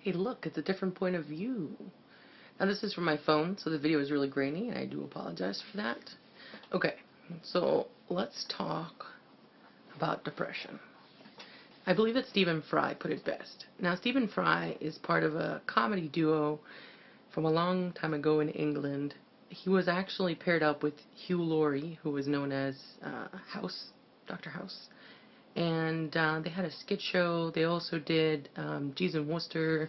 Hey look, it's a different point of view. Now this is from my phone, so the video is really grainy, and I do apologize for that. Okay, so let's talk about depression. I believe that Stephen Fry put it best. Now Stephen Fry is part of a comedy duo from a long time ago in England. He was actually paired up with Hugh Laurie, who was known as House, Dr. House. And they had a skit show. They also did Jeeves and Wooster,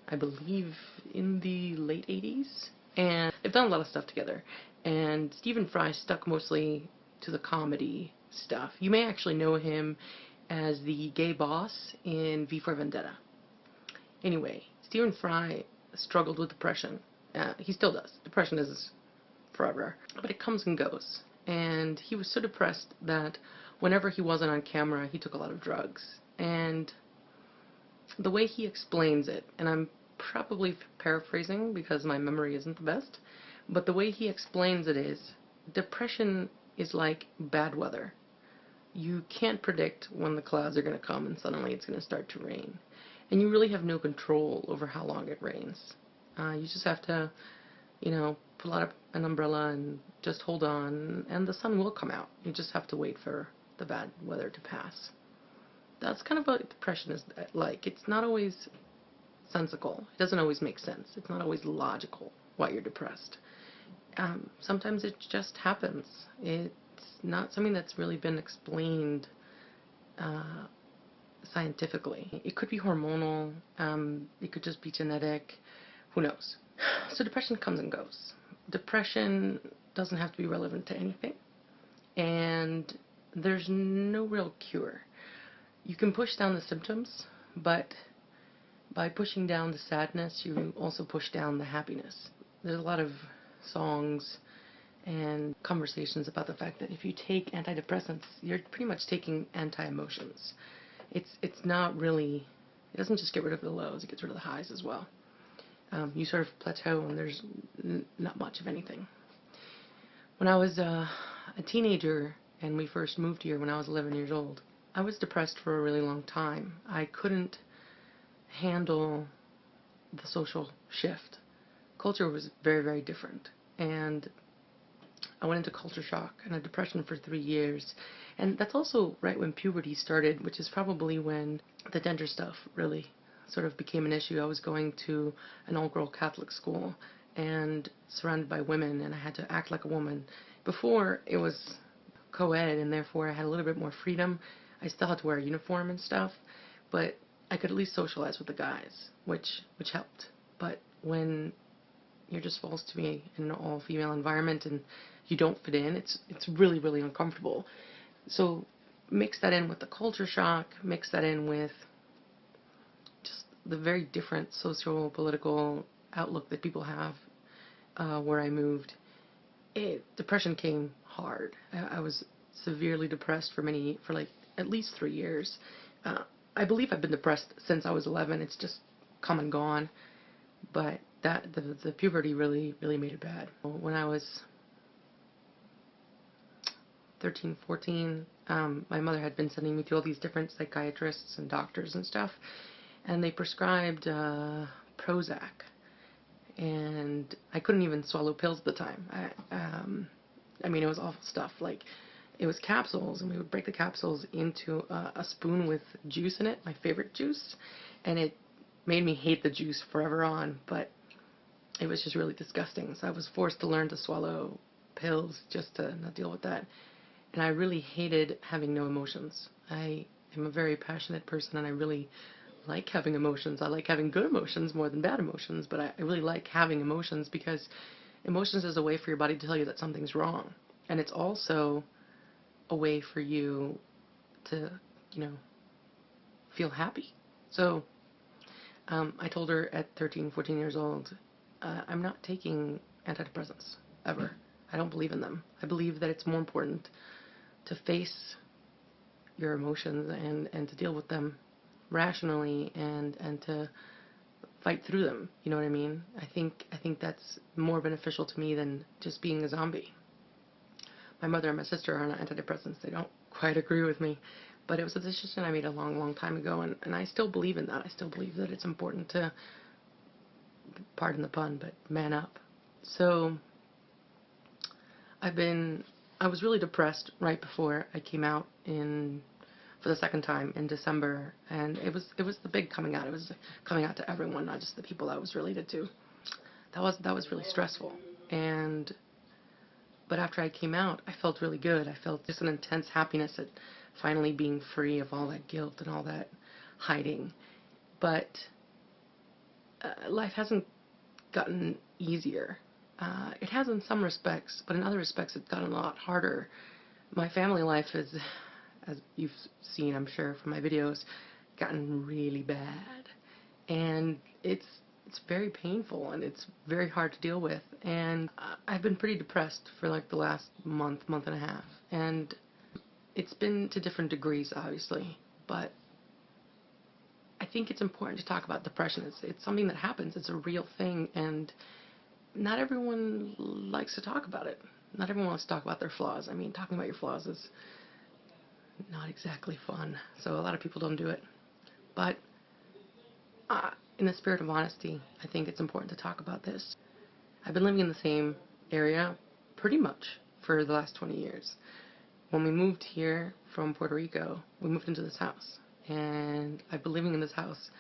I believe, in the late 80s. And they've done a lot of stuff together. And Stephen Fry stuck mostly to the comedy stuff. You may actually know him as the gay boss in V for Vendetta. Anyway, Stephen Fry struggled with depression. He still does. Depression is forever. But it comes and goes. And he was so depressed that whenever he wasn't on camera, he took a lot of drugs. And the way he explains it, and I'm probably paraphrasing because my memory isn't the best, but the way he explains it is, depression is like bad weather. You can't predict when the clouds are going to come and suddenly it's going to start to rain. And you really have no control over how long it rains. You just have to, pull out an umbrella and just hold on, and the sun will come out. You just have to wait for the bad weather to pass. That's kind of what depression is like. It's not always sensical. It doesn't always make sense. It's not always logical why you're depressed. Sometimes it just happens. It's not something that's really been explained scientifically. It could be hormonal. It could just be genetic. Who knows? So depression comes and goes. Depression doesn't have to be relevant to anything. And there's no real cure. You can push down the symptoms, but by pushing down the sadness, you also push down the happiness. There's a lot of songs and conversations about the fact that if you take antidepressants, you're pretty much taking anti-emotions. It's not really, it doesn't just get rid of the lows, it gets rid of the highs as well. You sort of plateau and there's not much of anything. When I was a teenager and we first moved here when I was 11 years old, I was depressed for a really long time. I couldn't handle the social shift. Culture was very, very different. And I went into culture shock and a depression for 3 years. And that's also right when puberty started, which is probably when the gender stuff really sort of became an issue. I was going to an all-girl Catholic school and surrounded by women, and I had to act like a woman. Before, it was co-ed, and therefore I had a little bit more freedom. I still had to wear a uniform and stuff, but I could at least socialize with the guys, which helped. But when you're just supposed to be in an all-female environment and you don't fit in, it's really, really uncomfortable. So mix that in with the culture shock, mix that in with just the very different socio-political outlook that people have where I moved. Depression came hard. I was severely depressed for like at least 3 years. I believe I've been depressed since I was 11. It's just come and gone. But the puberty really made it bad. When I was 13, 14, my mother had been sending me to all these different psychiatrists and doctors and stuff, and they prescribed Prozac. And I couldn't even swallow pills at the time. I mean, it was awful stuff. Like, it was capsules, and we would break the capsules into a spoon with juice in it, my favorite juice, and it made me hate the juice forever on, but it was just really disgusting. So I was forced to learn to swallow pills just to not deal with that. And I really hated having no emotions. I am a very passionate person, and I really like having emotions. I like having good emotions more than bad emotions, but I really like having emotions because emotions is a way for your body to tell you that something's wrong. And it's also a way for you to, feel happy. So I told her at 13, 14 years old, I'm not taking antidepressants, ever. I don't believe in them. I believe that it's more important to face your emotions and to deal with them rationally and to fight through them. You know what I mean? I think that's more beneficial to me than just being a zombie. My mother and my sister are on antidepressants. They don't quite agree with me, But it was a decision I made a long, long time ago, and I still believe in that. I still believe that it's important to, pardon the pun, but man up. So I was really depressed right before I came out for the second time in December, and it was the big coming out. It was coming out to everyone, not just the people I was related to. That was really stressful. But after I came out, I felt really good. I felt just an intense happiness at finally being free of all that guilt and all that hiding. But life hasn't gotten easier. It has in some respects, but in other respects it's gotten a lot harder. My family life is, as you've seen, I'm sure, from my videos, gotten really bad. And it's very painful, and it's very hard to deal with. And I've been pretty depressed for like the last month and a half. And it's been to different degrees, obviously. But I think it's important to talk about depression. It's something that happens. It's a real thing, and not everyone likes to talk about it. Not everyone wants to talk about their flaws. I mean, talking about your flaws is not exactly fun, so a lot of people don't do it. But in the spirit of honesty, I think it's important to talk about this. I've been living in the same area pretty much for the last 20 years. When we moved here from Puerto Rico, we moved into this house, and I've been living in this house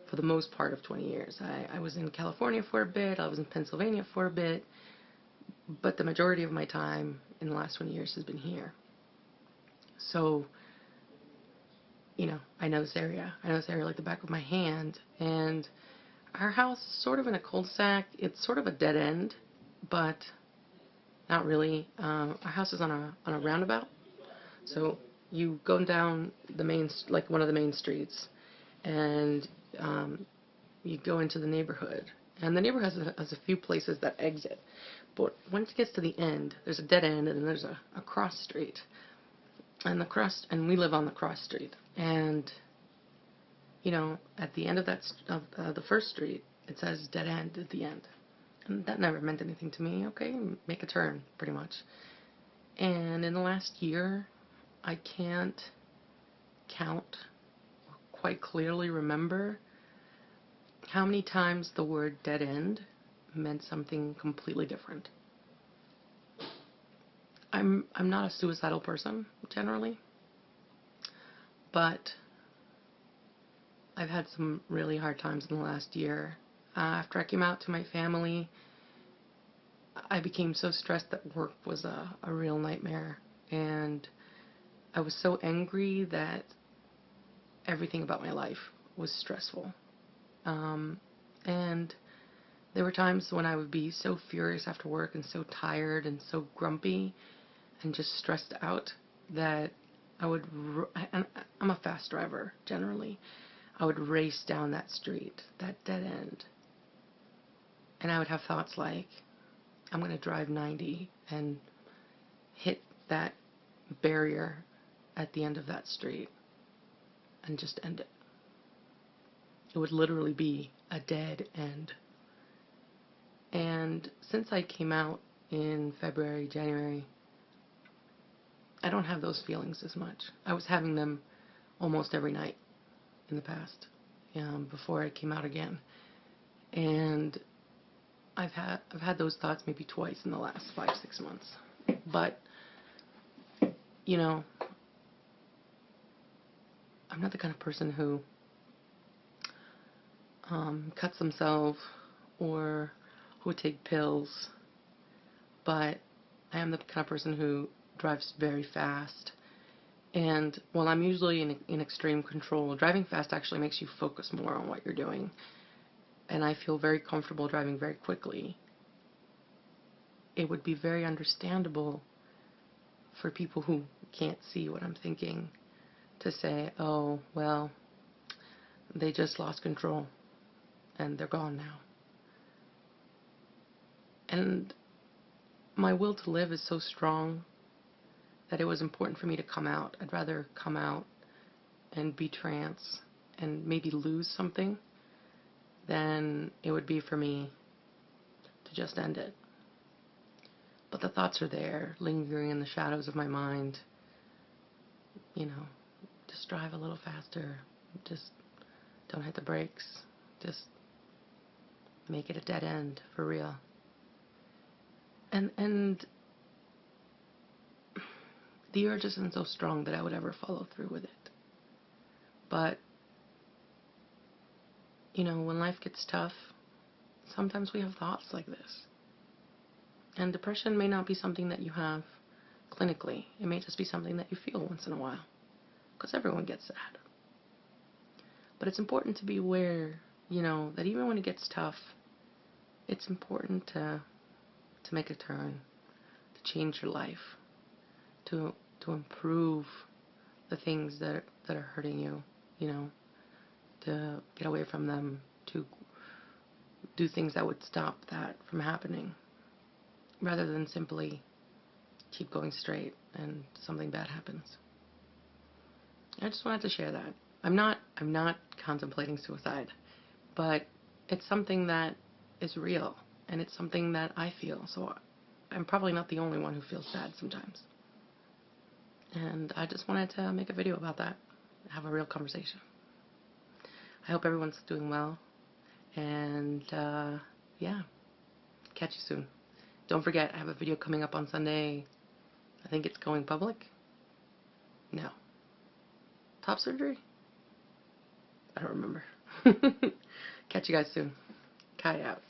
for the most part of 20 years. I was in California for a bit, I was in Pennsylvania for a bit, but the majority of my time in the last 20 years has been here. So, you know, I know this area. I know this area like the back of my hand, and our house is sort of in a cul-de-sac. It's sort of a dead end, but not really. Our house is on a roundabout, so you go down the main, like one of the main streets, and you go into the neighborhood, and the neighborhood has a few places that exit, but once it gets to the end, there's a dead end, and then there's a cross street, and we live on the cross street, and you know, at the end of that the first street, it says dead end at the end, and that never meant anything to me. Okay, make a turn, pretty much. And in the last year, I can't count or quite clearly remember how many times the word dead end meant something completely different. I'm not a suicidal person generally, but I've had some really hard times in the last year. After I came out to my family, I became so stressed that work was a real nightmare, and I was so angry that everything about my life was stressful. And there were times when I would be so furious after work and so tired and so grumpy and just stressed out that I would, I'm a fast driver generally, I would race down that street, that dead end, and I would have thoughts like, I'm going to drive 90 and hit that barrier at the end of that street and just end it. It would literally be a dead end. And since I came out in February, January, I don't have those feelings as much. I was having them almost every night in the past, before I came out again. And I've had those thoughts maybe twice in the last 5-6 months. But, you know, I'm not the kind of person who cuts themselves or who would take pills, but I am the kind of person who drives very fast. And while I'm usually in extreme control, driving fast actually makes you focus more on what you're doing. And I feel very comfortable driving very quickly. It would be very understandable for people who can't see what I'm thinking to say, oh, well, they just lost control and they're gone now. And my will to live is so strong that it was important for me to come out. I'd rather come out and be trans and maybe lose something than it would be for me to just end it. But the thoughts are there, lingering in the shadows of my mind, you know, Just drive a little faster. Just don't hit the brakes. Just make it a dead end for real. And the urge isn't so strong that I would ever follow through with it. But, when life gets tough, sometimes we have thoughts like this. And depression may not be something that you have clinically. It may just be something that you feel once in a while. Because everyone gets that. But it's important to be aware, that even when it gets tough, it's important to make a turn, to change your life, to improve the things that are hurting you, to get away from them, to do things that would stop that from happening, rather than simply keep going straight and something bad happens. I just wanted to share that. I'm not contemplating suicide, but it's something that is real, and it's something that I feel, so I'm probably not the only one who feels sad sometimes. And I just wanted to make a video about that, have a real conversation. I hope everyone's doing well, and yeah, catch you soon. Don't forget, I have a video coming up on Sunday. I think it's going public. No. Top surgery? I don't remember. Catch you guys soon. Ky out.